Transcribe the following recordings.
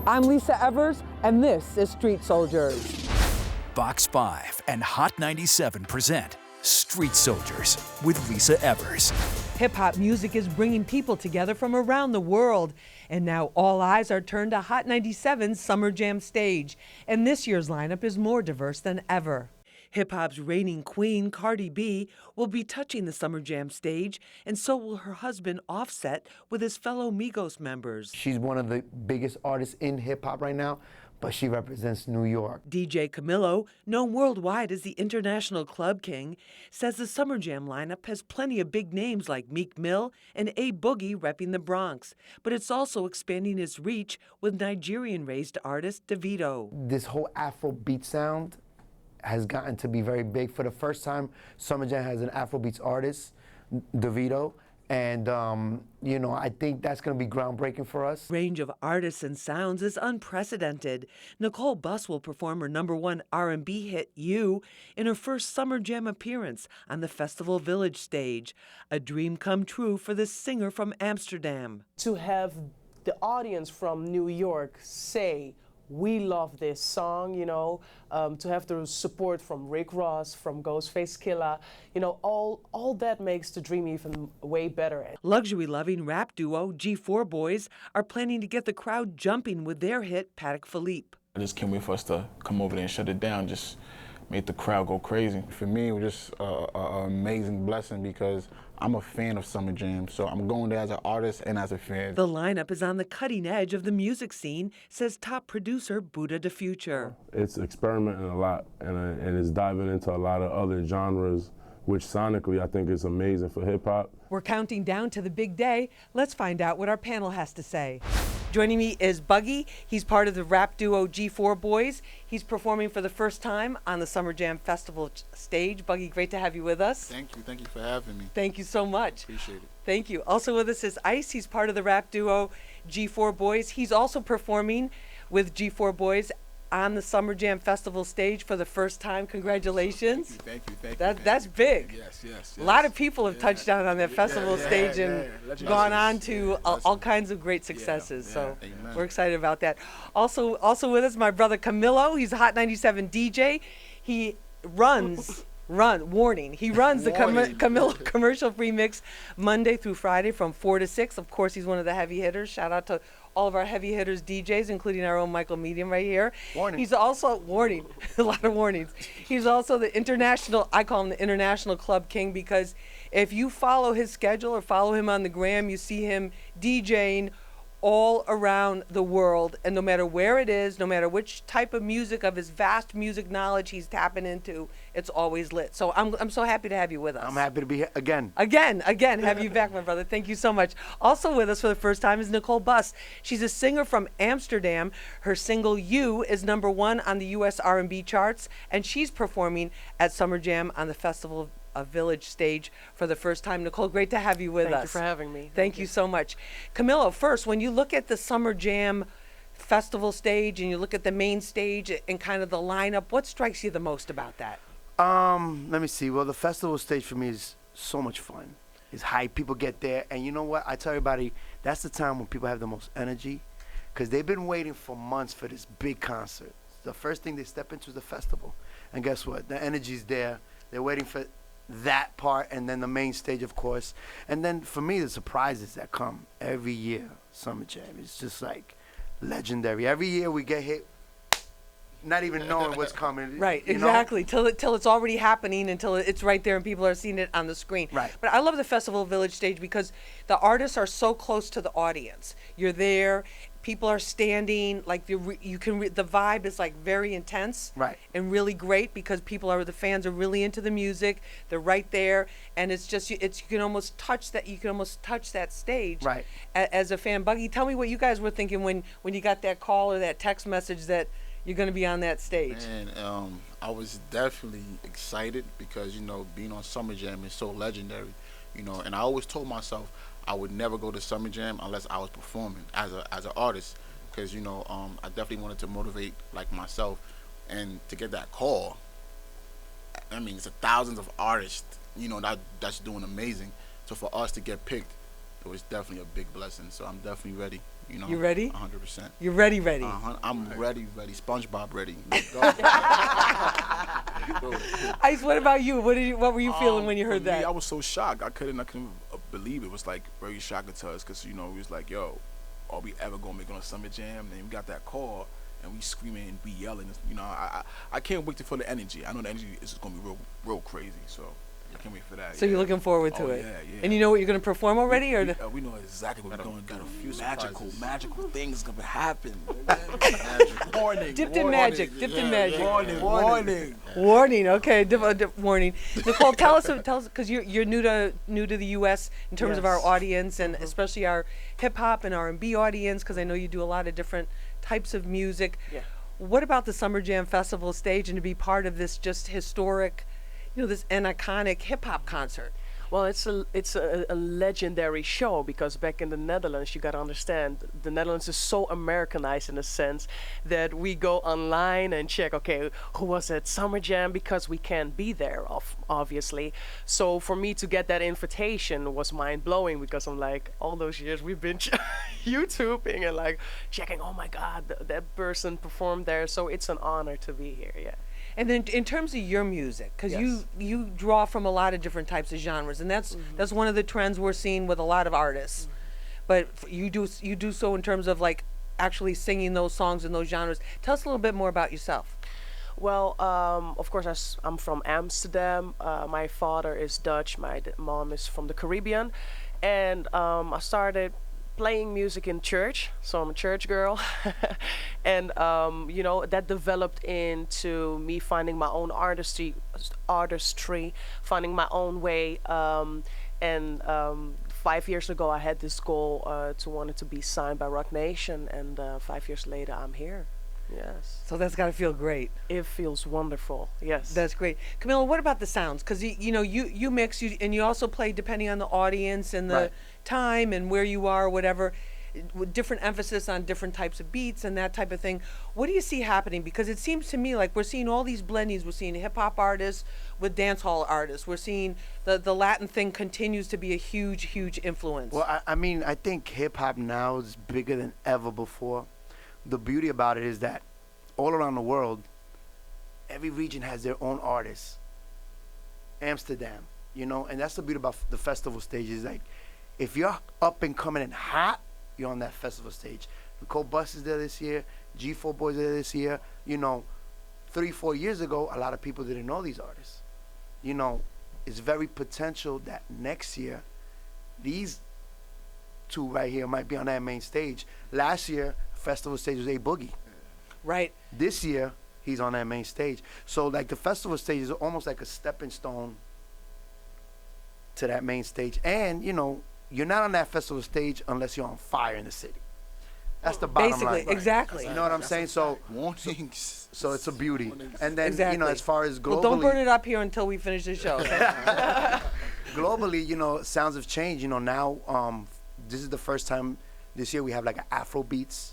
I'm Lisa Evers, and this is Street Soldiers. Box 5 and Hot 97 present Street Soldiers with Lisa Evers. Hip-hop music is bringing people together from around the world, and now all eyes are turned to Hot 97's Summer Jam stage, and this year's lineup is more diverse than ever. Hip-hop's reigning queen, Cardi B, will be touching the Summer Jam stage, and so will her husband, Offset, with his fellow Migos members. She's one of the biggest artists in hip-hop right now, but she represents New York. DJ Camilo, known worldwide as the International Club King, says the Summer Jam lineup has plenty of big names like Meek Mill and A Boogie repping the Bronx, but it's also expanding its reach with Nigerian-raised artist Davido. This whole Afrobeat sound has gotten to be very big. For the first time, Summer Jam has an Afrobeats artist, Davido, and I think that's going to be groundbreaking for us. Range of artists and sounds is unprecedented. Nicole Bus will perform her #1 R&B hit, You, in her first Summer Jam appearance on the Festival Village stage. A dream come true for this singer from Amsterdam. To have the audience from New York say, we love this song, to have the support from Rick Ross, from Ghostface Killah, all that makes the dream even way better. Luxury-loving rap duo G4 Boyz are planning to get the crowd jumping with their hit Patek Phillippe. I just can't wait for us to come over there and shut it down, just make the crowd go crazy. For me, it was just an amazing blessing because I'm a fan of Summer Jam, so I'm going there as an artist and as a fan. The lineup is on the cutting edge of the music scene, says top producer Buddha the Future. It's experimenting a lot, and it's diving into a lot of other genres, which sonically I think is amazing for hip-hop. We're counting down to the big day. Let's find out what our panel has to say. Joining me is Boogie. He's part of the rap duo G4 Boyz. He's performing for the first time on the Summer Jam Festival stage. Boogie, great to have you with us. Thank you for having me. Thank you so much. Appreciate it. Thank you. Also with us is Ice. He's part of the rap duo G4 Boyz. He's also performing with G4 Boyz on the Summer Jam Festival stage for the first time. Congratulations. Thank you. That's big. Yes. A lot of people have touched down on that festival stage and gone on to all kinds of great successes. So Amen. we're excited about that. Also with us, my brother Camilo. He's a Hot 97 DJ. He runs the Camilo commercial-free mix Monday through Friday from 4 to 6. Of course, he's one of the heavy hitters. Shout out to all of our heavy hitters DJs, including our own Michael Medium right here. Warning. He's also, a lot of warnings. He's also I call him the International Club King, because if you follow his schedule or follow him on the gram, you see him DJing all around the world, and no matter where it is, no matter which type of music, of his vast music knowledge he's tapping into, it's always lit. So I'm so happy to have you with us. I'm happy to be here again. Again, have you back, my brother. Thank you so much. Also with us for the first time is Nicole Bus. She's a singer from Amsterdam. Her single You is #1 on the U.S. R&B charts, and she's performing at Summer Jam on the Festival of Village stage for the first time. Nicole, great to have you with us. Thank you for having me. Thank you so much. Camilo, first, when you look at the Summer Jam Festival stage and you look at the main stage and kind of the lineup, what strikes you the most about that? Let me see. Well, the festival stage for me is so much fun. It's hype. People get there, and you know what? I tell everybody, that's the time when people have the most energy, because they've been waiting for months for this big concert. The first thing they step into is the festival, and guess what? The energy's there. They're waiting for that part, and then the main stage, of course. And then for me, the surprises that come every year, Summer Jam, it's just like legendary. Every year we get hit, not even knowing what's coming. Right, exactly. Till it's already happening, until it's right there and people are seeing it on the screen. Right. But I love the Festival Village stage because the artists are so close to the audience. You're there, people are standing, like the vibe is like very intense. Right. And really great, because the fans are really into the music. They're right there, and it's just you can almost touch that stage. Right. As a fan. Buggy, tell me what you guys were thinking when you got that call or that text message that you're going to be on that stage. Man, I was definitely excited because, being on Summer Jam is so legendary, and I always told myself I would never go to Summer Jam unless I was performing as an artist, because, I definitely wanted to motivate like myself, and to get that call, I mean, it's thousands of artists, that's doing amazing. So for us to get picked, it was definitely a big blessing. So I'm definitely ready. You know. You ready? 100%. You're ready. I'm ready. SpongeBob ready. Ice, what about you? What were you feeling when you heard For me, that? I was so shocked. I couldn't believe it. It was like very shocking to us because, you know, we was like, yo, are we ever going to make it on Summer Jam? And we got that call and we screaming and we yelling. You know, I can't wait to feel the energy. I know the energy is going to be real crazy. So I can't wait for that. So you're looking forward to it. Yeah. And you know what you're going to perform already? We know exactly what we're doing. got a few magical surprises. things going to happen. Warning. Dipped in magic. Warning. Warning. Okay. Warning. Nicole, tell us because you're new to the U.S. in terms of our Yes. audience and especially our hip hop and R&B audience because I know you do a lot of different types of music. Yeah. What about the Summer Jam Festival stage and to be part of this just historic, this an iconic hip hop concert? Well, it's a legendary show because back in the Netherlands, you got to understand, the Netherlands is so Americanized in a sense that we go online and check, okay, who was at Summer Jam because we can't be there, obviously. So for me to get that invitation was mind-blowing because I'm like, all those years we've been YouTubing and like checking, oh my God, that person performed there. So it's an honor to be here, yeah. And then in terms of your music, because Yes. you draw from a lot of different types of genres, and that's one of the trends we're seeing with a lot of artists. But you do so in terms of like actually singing those songs in those genres. Tell us a little bit more about yourself. Well, of course, I'm from Amsterdam. My father is Dutch. My mom is from the Caribbean. And I started playing music in church, so I'm a church girl. And, that developed into me finding my own artistry, finding my own way. And 5 years ago, I had this goal to wanted to be signed by Rock Nation. And 5 years later, I'm here. Yes. So that's got to feel great. It feels wonderful. Yes. That's great. Camilo, what about the sounds? Because you mix, and you also play depending on the audience and the time and where you are, whatever, with different emphasis on different types of beats and that type of thing. What do you see happening? Because it seems to me like we're seeing all these blendings. We're seeing hip hop artists with dance hall artists. We're seeing the Latin thing continues to be a huge influence. Well, I think hip hop now is bigger than ever before. The beauty about it is that all around the world, every region has their own artists. Amsterdam, and that's the beauty about the festival stage is like, if you're up and coming and hot, you're on that festival stage. Nicole Bus is there this year. G4 Boyz are there this year. 3-4 years ago, a lot of people didn't know these artists. It's very potential that next year, these two right here might be on that main stage. Last year, festival stage was Boogie. Right. This year, he's on that main stage. So, like, the festival stage is almost like a stepping stone to that main stage. And, you're not on that festival stage unless you're on fire in the city. That's the bottom line. Basically, exactly. You know what I'm saying? So, Warnings. so it's a beauty. And then, Exactly. as far as globally, Well, don't burn it up here until we finish the show. globally, sounds have changed. Now, this is the first time this year we have like an Afrobeats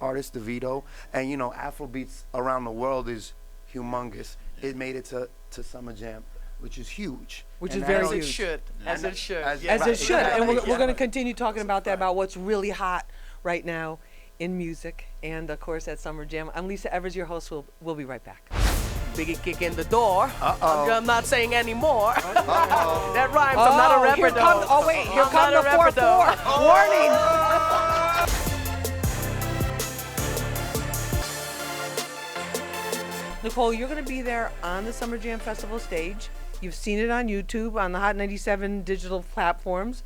artist, Davido, and Afrobeats around the world is humongous. It made it to Summer Jam, which is huge. Which And is very that's- huge. As it should. As it should. As- Yes. As it should. And we're Exactly. going to continue talking about that, about what's really hot right now in music and, of course, at Summer Jam. I'm Lisa Evers, your host. We'll be right back. Biggie kick in the door. Uh-oh. I'm not saying anymore. That rhymes. I'm not a rapper here though. comes, wait, here I'm comes not the a rapper, 4-4. Warning. Nicole, you're going to be there on the Summer Jam Festival stage. You've seen it on YouTube, on the Hot 97 digital platforms.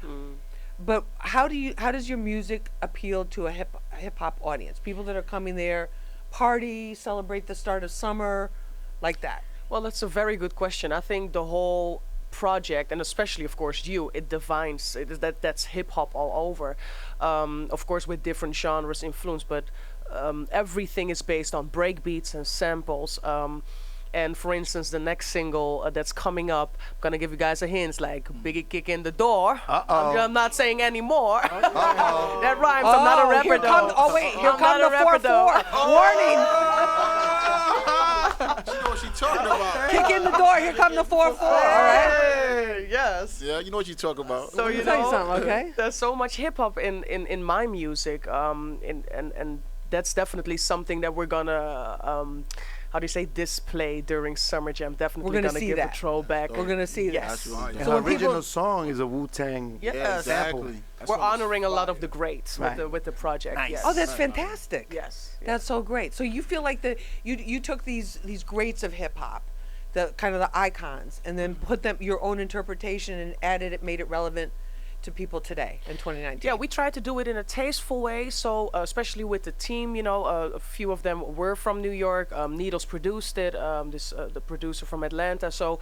But how does your music appeal to a hip hop audience? People that are coming there, party, celebrate the start of summer, like that. Well, that's a very good question. I think the whole project, and especially, of course, it defines that's hip hop all over. Of course, with different genres influence, but everything is based on breakbeats and samples. And for instance, the next single that's coming up, I'm gonna give you guys a hint, like Biggie kick in the door. I'm not saying anymore. That rhymes. I'm not a rapper here though. comes, here I'm comes not the a rapper, 4-4. Warning. She know what she talking Kick in the door. Here come the 4-4. All right. Hey, yes. Yeah, you know what you talk about. So Let me you tell you know, something, okay? there's so much hip hop in my music, and that's definitely something that we're gonna how do you say, display during Summer Jam. Definitely gonna gonna see give that. a throwback. We're gonna see that. Yes. Absolutely. And So her when people- original song is a Wu-Tang Yes. sample. Exactly. We're honoring a lot of the greats Right. with the project. Nice. Yes. Oh, that's fantastic. Yes. That's so great. So you feel like you took these greats of hip hop, the kind of the icons, and then put them your own interpretation and added it, made it relevant to people today in 2019. Yeah, we tried to do it in a tasteful way. So, especially with the team, a few of them were from New York. Needles produced it. The producer from Atlanta. So,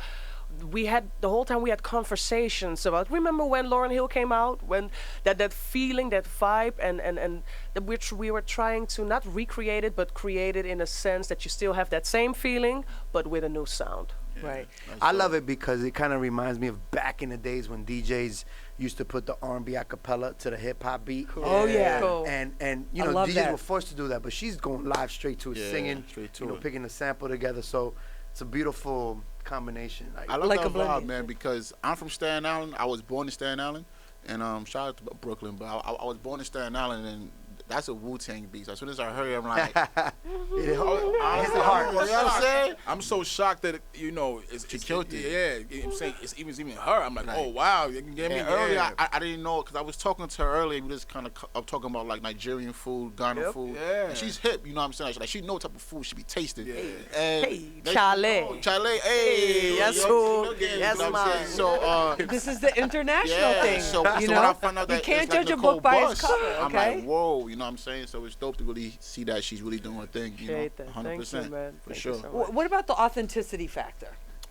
we had the whole time we had conversations about. Remember when Lauryn Hill came out? When that feeling, that vibe, and which we were trying to not recreate it, but create it in a sense that you still have that same feeling, but with a new sound. Right. I love it because it kind of reminds me of back in the days when DJs used to put the R&B a cappella to the hip hop beat. Oh, yeah. Cool. And you I know, love DJs that. were forced to do that, but she's going live straight to it, Yeah, singing, straight to you know, it. picking the sample together. So it's a beautiful combination. I love Like a that vibe, blending. man, because I'm from Staten Island. I was born in Staten Island, and shout out to Brooklyn, but I was born in Staten Island, and that's a Wu-Tang beat. So as soon as I heard it, I'm like, It hits honestly, the heart. you know what I'm saying? I'm so shocked that She killed it. Yeah, I'm saying it's even her. I'm like, oh wow, you can get me. And earlier, Yeah. I didn't know because I was talking to her earlier. We just kind of talking about like Nigerian food, Ghana food. Yeah. And she's hip, you know what I'm saying? Like she know what type of food she be tasting. Yeah. And Hey, they- Chale. Oh, Chale, hey, Yes, you who? know, Yes, you know what I'm man. saying? So, This is the international yeah. thing. So, you so know, when I found out you that can't it's like judge a Nicole book by Bus, its cover. I'm Okay. like, whoa, you know what I'm saying? So it's dope to really see that she's really doing her thing. You know, Appreciate that. 100%. Thank you, man. For Thank sure. you so much. What about the authenticity factor?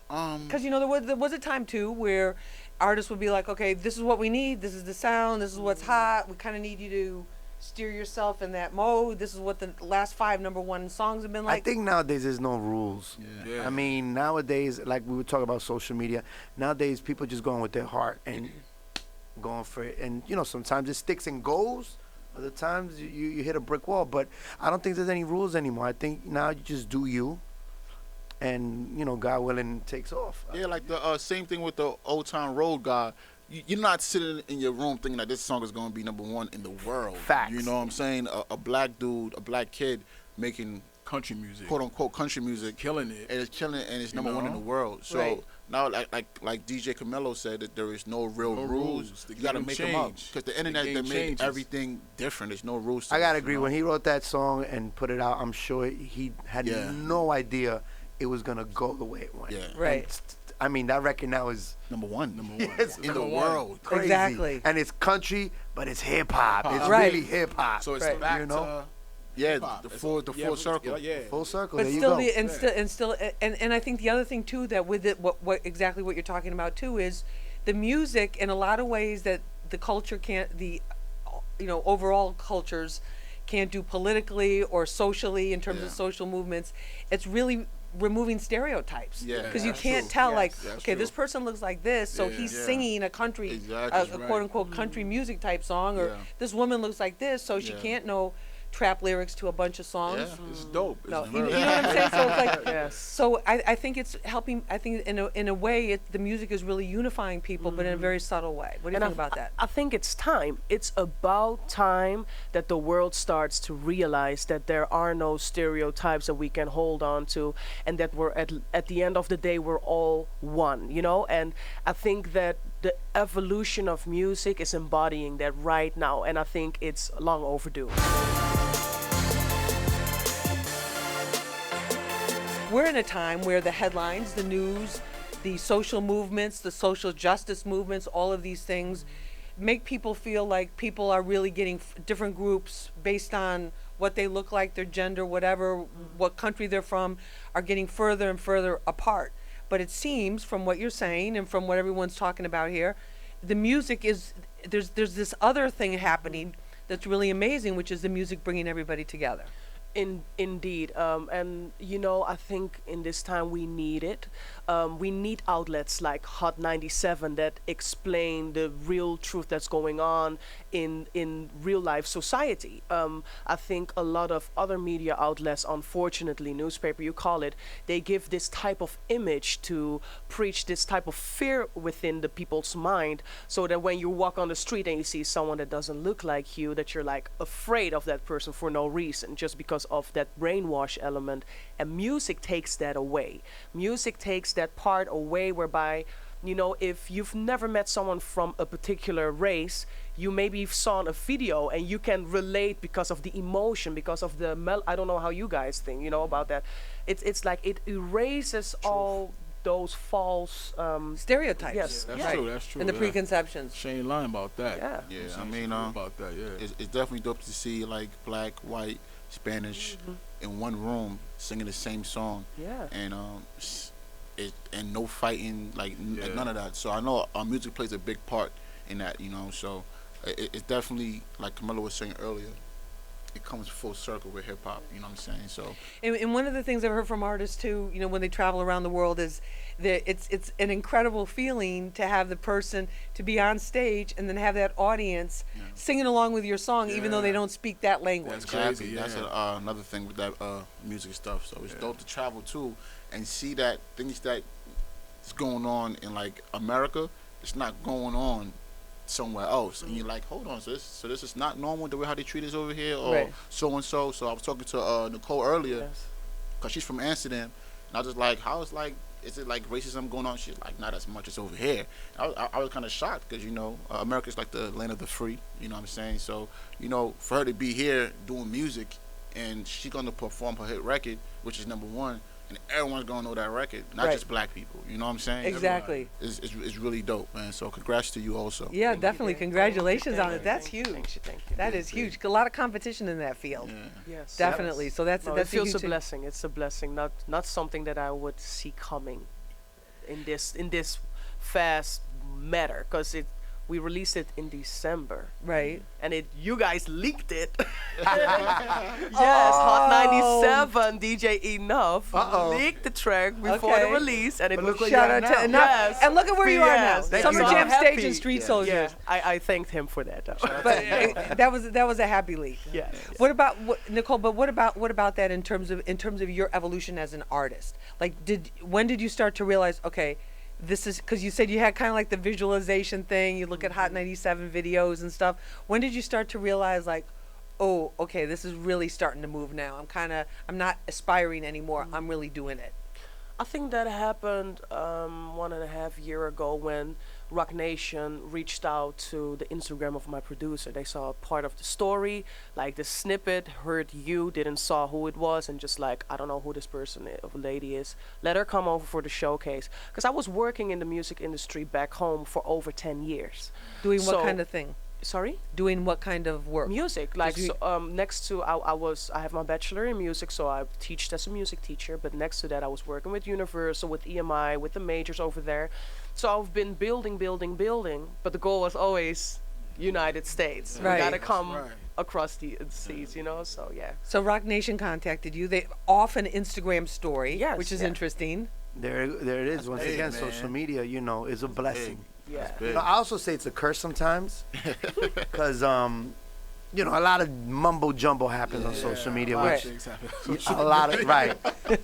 Because you know there was a time too where artists would be like, okay, this is what we need, this is the sound, this is what's hot. We kind of need you to steer yourself in that mode. This is what the last 5 #1 songs have been like. I think nowadays there's no rules. Yeah. I mean, nowadays, like we were talking about social media, nowadays people just going with their heart and going for it. And, you know, sometimes it sticks and goes. Other times you hit a brick wall. But I don't think there's any rules anymore. I think now you just do you. And, you know, God willing, it takes off. Yeah, like the same thing with the Old Town Road guy. You're not sitting in your room thinking that this song is going to be #1 in the world. Facts. You know what I'm saying? A black dude, a black kid making Country music, quote unquote country music, killing it. and it's killing it, and it's You #1 in know? the world. So Right. now, like DJ Camilo said, that there is no real No rules. rules. The You got to game make them up change. because the The internet game they made changes. everything different. There's no rules. To I it, gotta you agree. know? When he wrote that song and put it out, I'm sure he had Yeah. no idea it was gonna go the way it went. Yeah. Right. And I mean, that record now is #1, Yes, in the #1. world. crazy. Exactly. And it's country, but it's hip hop. It's Right. really hip hop. So it's Right. back You know? to Yeah, hip-hop. the It's- full yeah, circle. Yeah. Full circle. But there still, you go. and still, and I think the other thing too that with it, what exactly what you're talking about too is the music in a lot of ways that the culture can't, overall cultures can't do politically or socially in terms of Yeah. social movements. It's really removing stereotypes. Yeah, Because you that's can't true. tell Yes. like, That's okay, this true. person looks like this, so Yeah. he's Yeah. singing a country, Exactly. a Right. quote unquote country music type song, or Yeah. this woman looks like this, so she Yeah. can't know trap lyrics to a bunch of songs. Yeah. It's dope. It's No, very- you know what I'm saying? So it's like, Yes. so I think it's helping. I think in a way, the music is really unifying people, but in a very subtle way. What do you think about that? I think it's time. It's about time that the world starts to realize that there are no stereotypes that we can hold on to, and that we're at the end of the day we're all one. And I think that the evolution of music is embodying that right now, and I think it's long overdue. We're in a time where the headlines, the news, the social movements, the social justice movements, all of these things make people feel like people are really getting different groups based on what they look like, their gender, whatever, what country they're from, are getting further and further apart. But it seems, from what you're saying and from what everyone's talking about here, the music is, there's this other thing happening that's really amazing, which is the music bringing everybody together. Indeed, and I think in this time we need it. We need outlets like Hot 97 that explain the real truth that's going on in real life society. I think a lot of other media outlets, unfortunately, newspaper you call it, they give this type of image to preach this type of fear within the people's mind, so that when you walk on the street and you see someone that doesn't look like you, that you're like afraid of that person for no reason, just because of that brainwash element. And music takes that away. Music takes that part away whereby, you know, if you've never met someone from a particular race, you maybe saw a video and you can relate because of the emotion, because of the I don't know how you guys think, you know, about that. It's like it erases all those false stereotypes. Yes, That's yeah. true. That's true. And the yeah. preconceptions. She ain't lying about that. Yeah. Yeah, She I ain't mean, about that. Yeah. it's definitely dope to see like black, white, Spanish in one room singing the same song, Yeah. and and no fighting, like Yeah. none of that. So I know our music plays a big part in that, you know. So it's definitely, like Camilo was saying earlier, it comes full circle with hip hop. You know what I'm saying? So And one of the things I've heard from artists too, you know, when they travel around the world, is that it's an incredible feeling to have the person to be on stage and then have that audience singing along with your song, even though they Yeah. don't speak that language. That's crazy. That's another thing with that music stuff. So it's dope to travel too and see that things that is going on in like America, it's not going on somewhere else, and you're like, hold on, so this is not normal the way how they treat us over here, or Right. so and so. So I was talking to Nicole earlier, Yes. cause she's from Amsterdam, and I was just like, how is like, is it like racism going on? She's like, not as much as over here. I was kind of shocked, because you know, America's like the land of the free, you know what I'm saying? So you know, for her to be here doing music, and she's gonna perform her hit record, which is #1, and everyone's gonna know that record, not Right. just black people. You know what I'm saying? Exactly. It's really dope, man. So congrats to you also. Yeah, Thank you, definitely. thank you, Congratulations thank on you, it. That's thank you, huge. Thank you. That is huge. A lot of competition in that field. Yeah. Yes. Definitely. Yes. So that's No, it that's a feels huge a thing. blessing. It's a blessing, not something that I would see coming in this fast matter, because we released it in December, Right. and you guys leaked it. Yes, Hot 97 DJ Enough leaked the track before Okay. the release, and it But was look what Shout you out got to now. Enough. And look at where you are now. Yes, thank Summer you. Jam I'm stage happy. and Street Yeah, Soldiers. I thanked him for that. But that was a happy leak. Yes. What about Nicole? But what about that in terms of your evolution as an artist? Like, when did you start to realize, okay, this is, because you said you had kind of like the visualization thing. You look at Hot 97 videos and stuff. When did you start to realize, like, oh, okay, this is really starting to move now. I'm not aspiring anymore. I'm really doing it. I think that happened 1.5 years ago when Rock Nation reached out to the Instagram of my producer. They saw a part of the story, like the snippet, heard you, didn't saw who it was, and just like, I don't know who this person lady is. Let her come over for the showcase. Because I was working in the music industry back home for over 10 years. Doing what So- kind of thing? Sorry? Doing what kind of work? Music, like you- next to I have my bachelor in music, so I teach as a music teacher. But next to that, I was working with Universal, with EMI, with the majors over there. So I've been building. But the goal was always United States. Right. We gotta come right. across the seas, you know. So yeah. So Rock Nation contacted you. They off an Instagram story, Yes, which is yeah. interesting. There it is. Once big, again, man. social media, you know, is a blessing. Yeah. Big. You know, I also say it's a curse sometimes, because you know, a lot of mumbo jumbo happens on social media, Right. which a lot of right.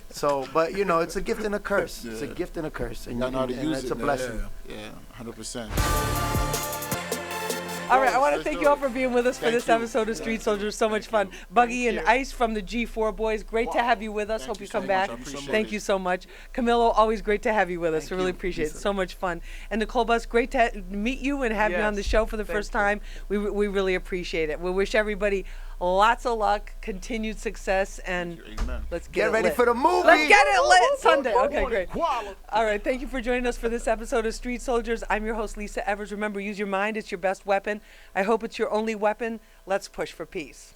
So, but you know, it's a gift and a curse. It's a Yeah. gift and a curse, and, Y'all know how to and use it's it, a man. blessing. Yeah, 100%. All right, I want to let's thank do you all it. for being with us for Thank this you. episode of Street Soldiers. So much fun. Buggy and Ice from the G4 Boyz. Great to have you with us. Thank Hope you you so come much. back. I appreciate Thank it. you so much. Camilo, always great to have you with us. Thank We really you, appreciate it. Lisa. So much fun. And Nicole Bus, great to meet you and have you on the Yes, show for the thank first you. time. We really appreciate it. We wish everybody lots of luck, continued success, and Amen. let's get Get it ready lit. for the movie. Let's get it lit Sunday. Okay, great. All right, thank you for joining us for this episode of Street Soldiers. I'm your host, Lisa Evers. Remember, use your mind. It's your best weapon. I hope it's your only weapon. Let's push for peace.